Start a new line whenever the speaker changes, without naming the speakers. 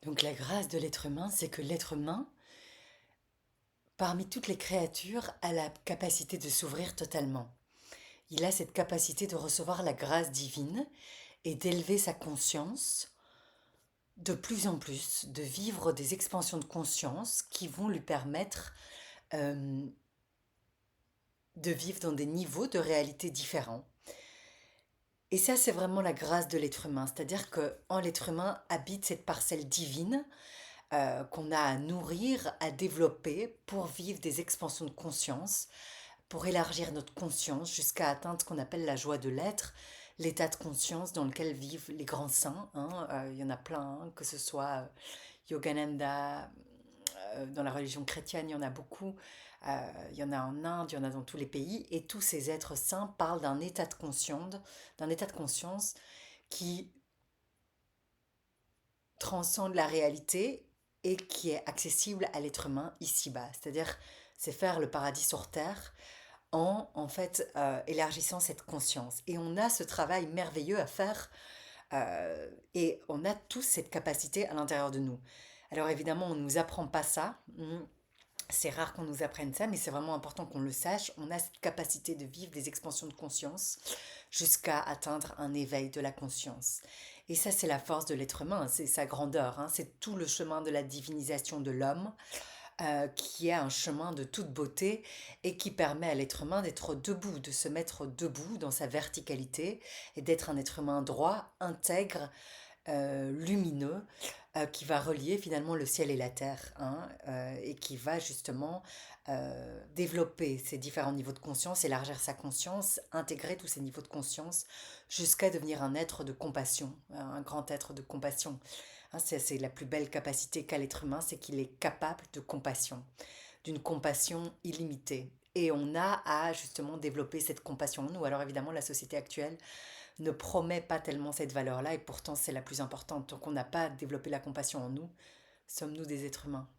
Donc la grâce de l'être humain, c'est que l'être humain, parmi toutes les créatures, a la capacité de s'ouvrir totalement. Il a cette capacité de recevoir la grâce divine et d'élever sa conscience de plus en plus, de vivre des expansions de conscience qui vont lui permettre euh, de vivre dans des niveaux de réalité différents. Et ça, c'est vraiment la grâce de l'être humain, c'est-à-dire que en l'être humain habite cette parcelle divine qu'on a à nourrir, à développer pour vivre des expansions de conscience, pour élargir notre conscience jusqu'à atteindre ce qu'on appelle la joie de l'être, l'état de conscience dans lequel vivent les grands saints, hein. Il y en a plein, hein, que ce soit Yogananda, dans la religion chrétienne, il y en a beaucoup. Il y en a en Inde, il y en a dans tous les pays. Et tous ces êtres saints parlent d'un état de conscience qui transcende la réalité et qui est accessible à l'être humain ici-bas. C'est-à-dire, c'est faire le paradis sur terre en fait élargissant cette conscience. Et on a ce travail merveilleux à faire et on a tous cette capacité à l'intérieur de nous. Alors évidemment, on ne nous apprend pas ça. C'est rare qu'on nous apprenne ça, mais c'est vraiment important qu'on le sache. On a cette capacité de vivre des expansions de conscience jusqu'à atteindre un éveil de la conscience. Et ça, c'est la force de l'être humain, c'est sa grandeur, hein. C'est tout le chemin de la divinisation de l'homme, qui est un chemin de toute beauté et qui permet à l'être humain d'être debout, de se mettre debout dans sa verticalité et d'être un être humain droit, intègre, lumineux, qui va relier finalement le ciel et la terre, hein, et qui va justement développer ces différents niveaux de conscience, élargir sa conscience, intégrer tous ces niveaux de conscience jusqu'à devenir un être de compassion, un grand être de compassion. Hein, c'est la plus belle capacité qu'a l'être humain, c'est qu'il est capable de compassion, d'une compassion illimitée. Et on a à justement développer cette compassion en nous. Alors évidemment, la société actuelle ne promet pas tellement cette valeur-là, et pourtant c'est la plus importante. Donc on n'a pas développé la compassion en nous, sommes-nous des êtres humains.